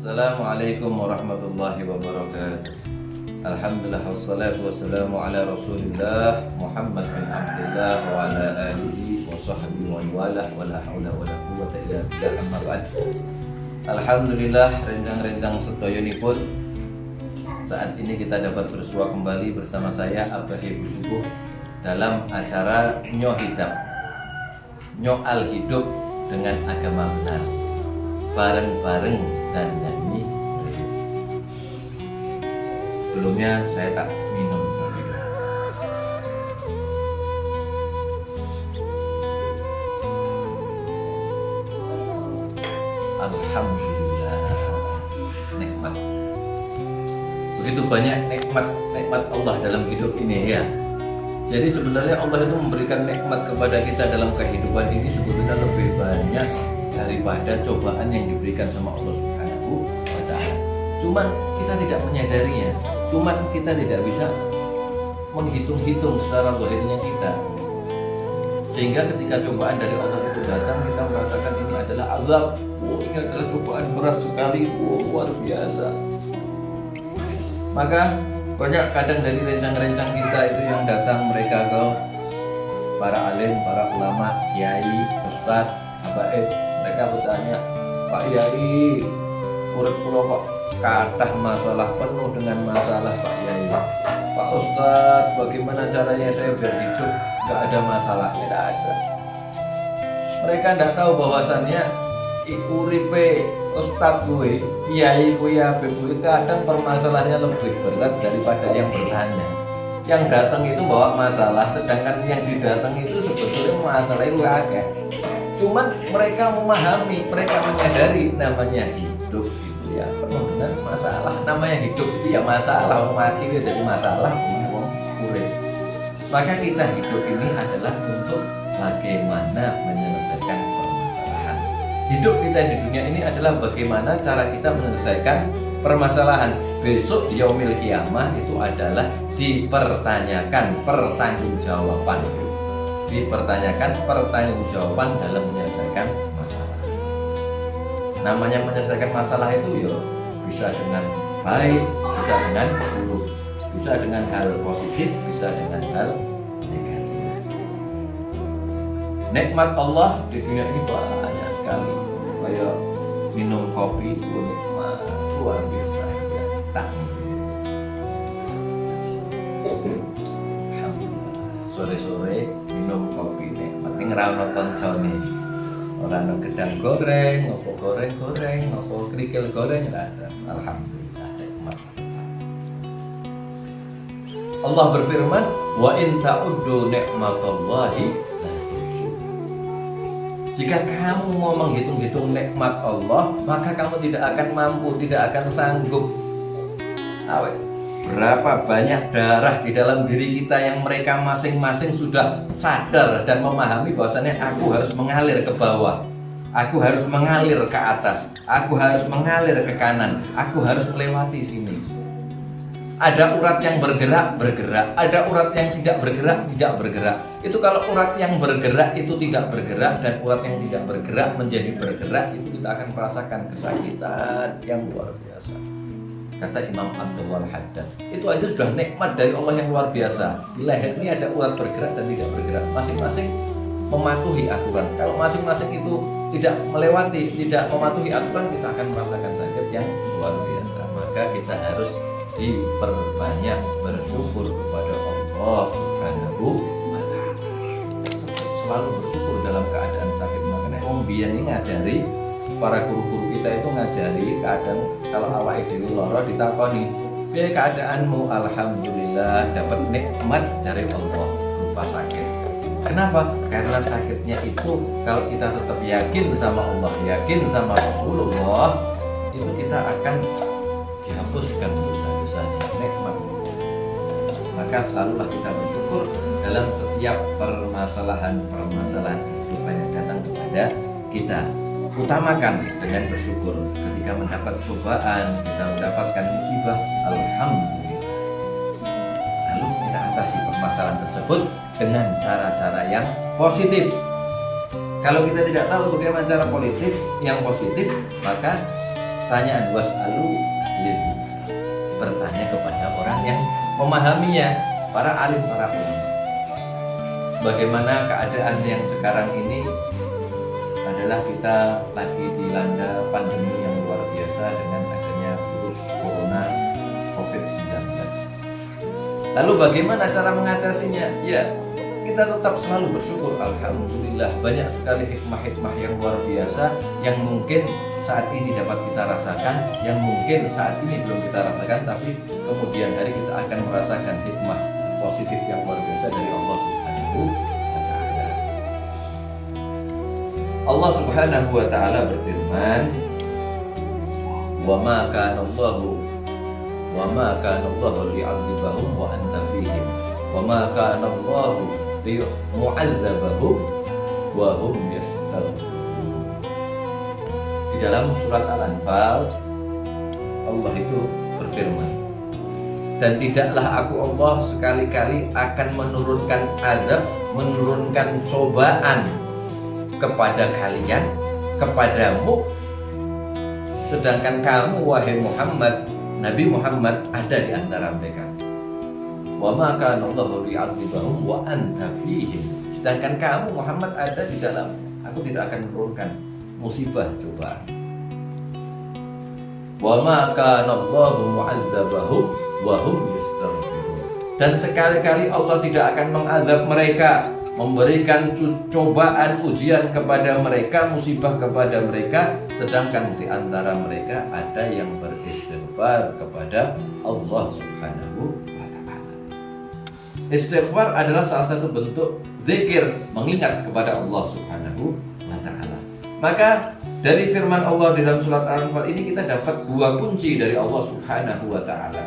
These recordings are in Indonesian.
Assalamualaikum warahmatullahi wabarakatuh. Alhamdulillah wassalatu wassalamu ala Rasulillah Muhammad bin Abdullah wa ala alihi wa sahbihi wa wala wala haula wala quwwata illa billah amma ba'd. Alhamdulillah renjang-renjang sedayonipun, saat ini kita dapat bersua kembali bersama saya Abah Ibu Subuh dalam acara Nyoal Hidup dengan Agama Benar, bareng-bareng dan nyanyi. Sebelumnya saya tak minum. Alhamdulillah, nikmat. Begitu banyak nikmat Allah dalam hidup ini ya. Jadi sebenarnya Allah itu memberikan nikmat kepada kita dalam kehidupan ini sebetulnya lebih banyak daripada cobaan yang diberikan sama Allah Subhanahu wa Ta'ala. Cuman kita tidak menyadarinya, cuman kita tidak bisa menghitung-hitung secara zahirnya kita. Sehingga ketika cobaan dari Allah itu datang, kita merasakan ini adalah azab. Ini adalah cobaan berat sekali, luar biasa. Maka banyak kadang dari rencang-rencang kita itu yang datang, mereka ke para alim, para ulama, kiai, ustadz, habaib. Mereka bertanya, Pak Yai, urip kula kok kathah masalah, penuh dengan masalah Pak Yai. Pak Ustadz, bagaimana caranya saya biar hidup gak ada masalah? Tidak ada. Mereka tidak tahu bahwasannya uripe Ustadz gue, Kiai gue, Habib gue, kadang permasalahannya lebih berat daripada yang bertanya. Yang datang itu bawa masalah, sedangkan yang didatang itu sebetulnya masalah itu agak. Cuman mereka memahami, mereka menyadari namanya hidup itu ya penuh dengan masalah. Namanya hidup itu ya masalah, mati itu jadi masalah, urip. Maka kita hidup ini adalah untuk bagaimana menyelesaikan permasalahan. Hidup kita di dunia ini adalah bagaimana cara kita menyelesaikan permasalahan. Besok di yaumil qiyamah itu adalah dipertanyakan pertanggungjawaban. Dipertanyakan pertanggungjawaban dalam menyelesaikan masalah. Namanya menyelesaikan masalah itu ya bisa dengan baik, bisa dengan buruk, bisa dengan hal positif, bisa dengan hal negatif. Nikmat Allah di dunia ini banyak sekali. Kayak minum kopi itu nikmat luar biasa. Tak. Sore-sore minum kopi nikmat. Ini ngerawno koncone. Ora ono gedang goreng, opo goreng-goreng, opo krikil goreng, rasa. Alhamdulillah nikmat. Allah berfirman, "Wa in ta'uddu nikmatallahi la tuhsuha." Jika kamu mau menghitung-hitung nikmat Allah, maka kamu tidak akan mampu, tidak akan sanggup. Berapa banyak darah di dalam diri kita yang mereka masing-masing sudah sadar dan memahami bahwasannya aku harus mengalir ke bawah, aku harus mengalir ke atas, aku harus mengalir ke kanan, aku harus melewati sini. Ada urat yang bergerak, ada urat yang tidak bergerak. Itu kalau urat yang bergerak itu tidak bergerak dan urat yang tidak bergerak menjadi bergerak, itu kita akan merasakan kesakitan yang luar biasa. Kata Imam Abdul Haddad, itu aja sudah nikmat dari Allah yang luar biasa. Di leher ini ada urat bergerak dan tidak bergerak, masing-masing mematuhi aturan. Kalau masing-masing itu tidak melewati, tidak mematuhi aturan, kita akan merasakan sakit yang luar biasa. Maka kita harus diperbanyak bersyukur kepada Allah Subhanahu wa Ta'ala. Selalu bersyukur dalam keadaan sakit. Makanya Om Bian ini ngajari, para guru-guru kita itu ngajari kadang kalau awake dhewe lara ditakoni, "Piye keadaanmu?" Alhamdulillah, dapat nikmat dari Allah berupa sakit. Kenapa? Karena sakitnya itu kalau kita tetap yakin sama Allah, yakin sama Rasulullah, itu kita akan dihapuskan dosa-dosanya, nikmat. Maka selalulah kita bersyukur dalam setiap permasalahan kehidupan yang datang kepada kita. Utamakan dengan bersyukur. Ketika mendapat cobaan, kita mendapatkan musibah, alhamdulillah. Lalu kita atasi permasalahan tersebut dengan cara-cara yang positif. Kalau kita tidak tahu bagaimana cara yang positif, maka pertanyaan was'alu ahli, bertanya kepada orang yang memahaminya, para alim, para ulama. Bagaimana keadaan yang sekarang ini adalah kita lagi dilanda pandemi yang luar biasa dengan adanya virus corona COVID-19. Lalu bagaimana cara mengatasinya? Ya, kita tetap selalu bersyukur. Alhamdulillah, banyak sekali hikmah-hikmah yang luar biasa yang mungkin saat ini dapat kita rasakan, yang mungkin saat ini belum kita rasakan, tapi kemudian hari kita akan merasakan hikmah positif yang luar biasa dari Allah Subhanahu wa Ta'ala. Allah Subhanahu wa Ta'ala berfirman, "Wa ma kana Allahu li'adzibahum wa anta fihim, wa ma kana Allahu li'mu'adzabahum wa hum yastaghfirun." Di dalam surat Al-Anfal Allah itu berfirman, "Dan tidaklah aku Allah sekali-kali akan menurunkan azab, menurunkan cobaan kepada kalian, kepadamu, sedangkan kamu wahai Muhammad, Nabi Muhammad, ada di antara mereka. Wa ma kana Allahu li'adzibahum wa anta fihim." Sedangkan kamu Muhammad ada di dalam. Aku tidak akan menurunkan musibah cobaan. Wa ma kana Allahu mu'adzabahum wa hum yastaghfirun. Dan sekali-kali Allah tidak akan mengazab mereka, memberikan cobaan ujian kepada mereka, musibah kepada mereka, sedangkan di antara mereka ada yang beristighfar kepada Allah Subhanahu wa Ta'ala. Istighfar adalah salah satu bentuk zikir, mengingat kepada Allah Subhanahu wa Ta'ala. Maka dari firman Allah di dalam surat Al-Anfal ini kita dapat dua kunci dari Allah Subhanahu wa Ta'ala,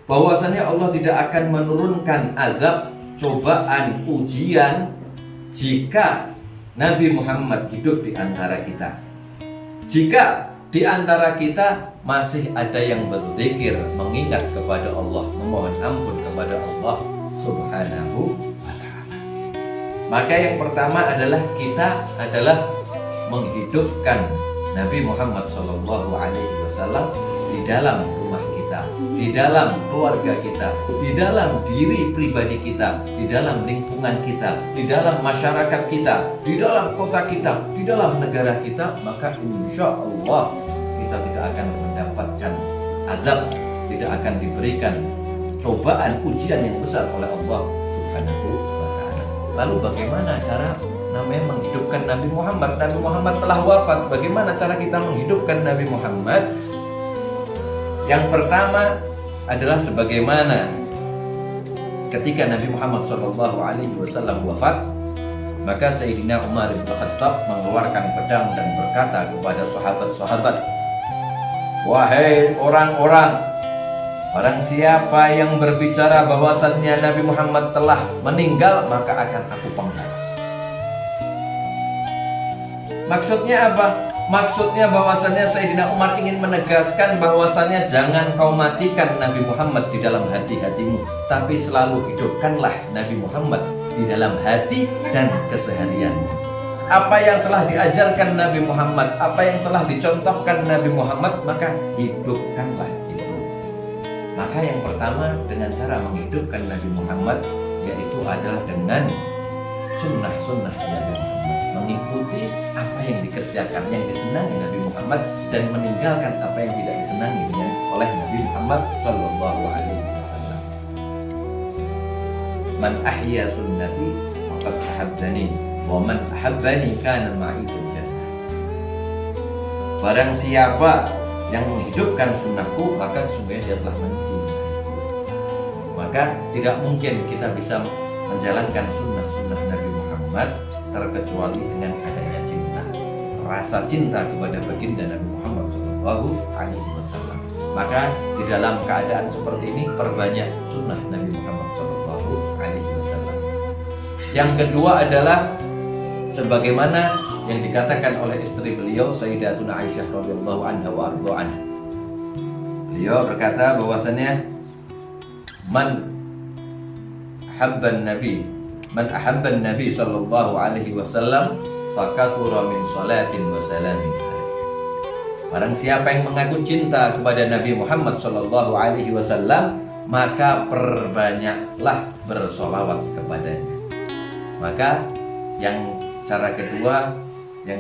bahwasanya Allah tidak akan menurunkan azab, cobaan, ujian jika Nabi Muhammad hidup di antara kita. Jika di antara kita masih ada yang berzikir, mengingat kepada Allah, memohon ampun kepada Allah Subhanahu wa Ta'ala. Maka yang pertama adalah kita adalah menghidupkan Nabi Muhammad SAW di dalam rumah kita, di dalam keluarga kita, di dalam diri pribadi kita, di dalam lingkungan kita, di dalam masyarakat kita, di dalam kota kita, di dalam negara kita. Maka insya Allah kita tidak akan mendapatkan azab, tidak akan diberikan cobaan ujian yang besar oleh Allah Subhanahu wa Ta'ala. Lalu bagaimana cara namanya menghidupkan Nabi Muhammad? Nabi Muhammad telah wafat. Bagaimana cara kita menghidupkan Nabi Muhammad? Yang pertama adalah sebagaimana ketika Nabi Muhammad SAW wafat, maka Sayyidina Umar bin Khattab mengeluarkan pedang dan berkata kepada sahabat-sahabat, "Wahai orang-orang, barang siapa yang berbicara bahwasannya Nabi Muhammad telah meninggal, maka akan aku penggal." Maksudnya apa? Maksudnya bahwasannya Sayyidina Umar ingin menegaskan bahwasannya jangan kau matikan Nabi Muhammad di dalam hati-hatimu, tapi selalu hidupkanlah Nabi Muhammad di dalam hati dan keseharianmu. Apa yang telah diajarkan Nabi Muhammad, apa yang telah dicontohkan Nabi Muhammad, maka hidupkanlah itu. Maka yang pertama dengan cara menghidupkan Nabi Muhammad yaitu adalah dengan sunnah-sunnah Nabi Muhammad, mengikuti apa yang dikerjakan, yang disenangi Nabi Muhammad, dan meninggalkan apa yang tidak disenanginya oleh Nabi Muhammad Sallallahu Alaihi Wasallam. Man ahya sunnati faqad ahabbani, wa man ahabbani kana ma'i fil jannah. Barang siapa yang menghidupkan sunnahku, maka sesungguhnya dia telah mencintaiku. Maka tidak mungkin kita bisa menjalankan sunnah-sunnah Nabi Muhammad terkecuali dengan adanya cinta, rasa cinta kepada baginda Nabi Muhammad Sallallahu Alaihi Wasallam. Maka di dalam keadaan seperti ini perbanyak sunnah Nabi Muhammad Sallallahu Alaihi Wasallam. Yang kedua adalah sebagaimana yang dikatakan oleh istri beliau Sayyidatuna Aisyah radhiyallahu anha wa ardha'an. Beliau berkata bahwasannya man ahabban Nabi sallallahu alaihi wasallam fakathura min salatin wa salamin alaihi. Barang siapa yang mengaku cinta kepada Nabi Muhammad Shallallahu Alaihi Wasallam, maka perbanyaklah bersolawat kepadanya. Maka yang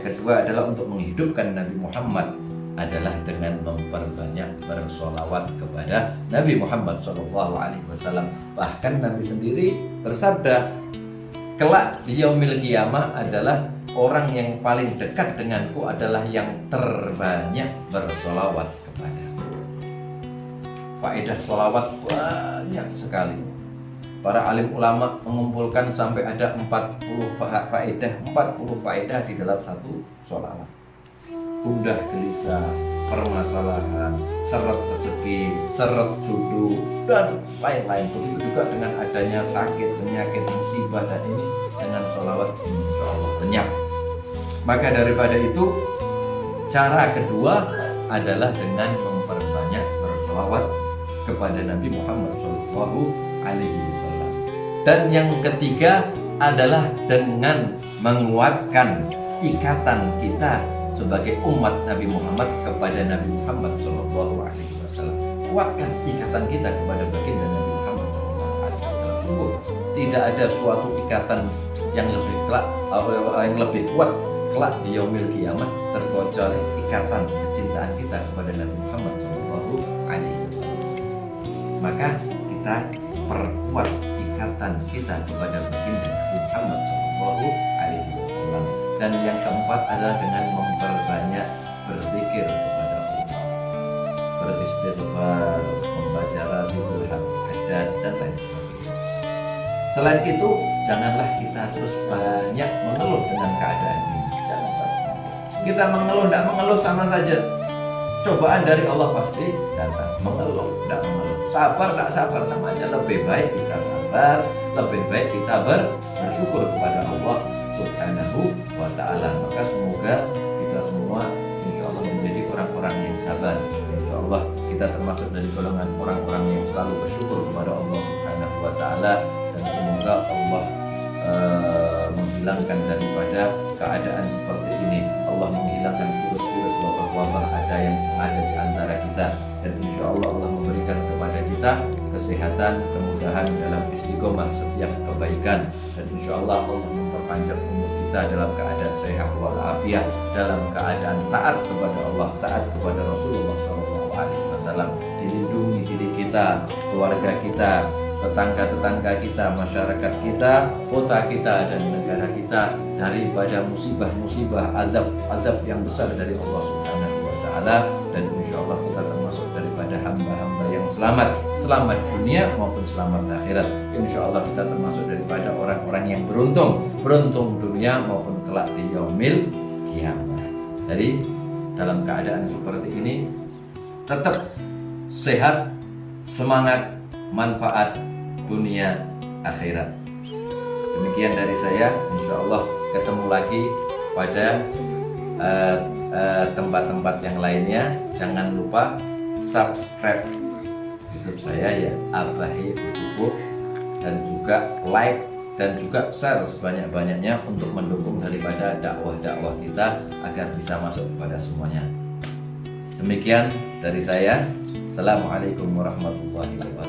kedua adalah untuk menghidupkan Nabi Muhammad adalah dengan memperbanyak bersolawat kepada Nabi Muhammad Shallallahu Alaihi Wasallam. Bahkan Nabi sendiri bersabda, kelak di yaumil qiyamah adalah orang yang paling dekat denganku adalah yang terbanyak bersolawat kepadaku. Faedah solawat banyak sekali. Para alim ulama mengumpulkan sampai ada 40 faedah di dalam satu solawat. Gundah gelisah, permasalahan, seret rezeki, seret jodoh, dan lain-lain. Begitu juga dengan adanya sakit, penyakit, musibah, dan ini dengan sholawat insya Allah lenyap. Maka daripada itu, cara kedua adalah dengan memperbanyak bersholawat kepada Nabi Muhammad SAW. Dan yang ketiga adalah dengan menguatkan ikatan kita sebagai umat Nabi Muhammad kepada Nabi Muhammad SAW. Kuatkan ikatan kita kepada baginda Nabi Muhammad SAW. Sungguh tidak ada suatu ikatan yang lebih kuat kelak di yaumil qiyamah terkecuali ikatan kecintaan kita kepada Nabi Muhammad SAW. Maka kita perkuat ikatan kita kepada baginda Nabi Muhammad SAW. Dan yang keempat adalah dengan memperbanyak berzikir kepada Allah, beristighfar, membaca Rabiul Hadat, dan lain sebagainya. Selain itu, janganlah kita terus banyak mengeluh dengan keadaan ini. Kita mengeluh, tidak mengeluh sama saja. Cobaan dari Allah pasti datang. Mengeluh, tidak mengeluh. Sabar, tidak sabar sama aja. Lebih baik kita sabar, lebih baik kita bersyukur kepada Allah Subhanahu wa ta'ala. Maka semoga kita semua insya Allah menjadi orang-orang yang sabar. Insya Allah kita termasuk dari golongan orang-orang yang selalu bersyukur kepada Allah Subhanahu wa ta'ala. Dan semoga Allah menghilangkan daripada keadaan seperti ini. Allah menghilangkan virus-virus wabah-wabah yang ada di antara kita. Dan insya Allah Allah memberikan kepada kita kesehatan, kemudahan dalam istiqomah setiap kebaikan. Dan insya Allah Allah memperpanjang umur kita dalam keadaan sehat walafiat, dalam keadaan taat kepada Allah, taat kepada Rasulullah SAW. Dilindungi diri kita, keluarga kita, tetangga-tetangga kita, masyarakat kita, kota kita, dan negara kita daripada musibah-musibah, azab yang besar dari Allah Subhanahu wa ta'ala. Dan insya Allah kita termasuk daripada hamba-hamba yang selamat dunia maupun selamat akhirat. Insya Allah kita termasuk daripada orang-orang yang beruntung dunia maupun kelak di yaumil qiyamah. Jadi dalam keadaan seperti ini tetap sehat, semangat, manfaat dunia akhirat. Demikian dari saya. Insya Allah ketemu lagi pada tempat-tempat yang lainnya. Jangan lupa subscribe YouTube saya ya, Abahi Usukuf, dan juga like dan juga share sebanyak-banyaknya untuk mendukung daripada dakwah-dakwah kita agar bisa masuk kepada semuanya. Demikian dari saya. Assalamualaikum warahmatullahi wabarakatuh.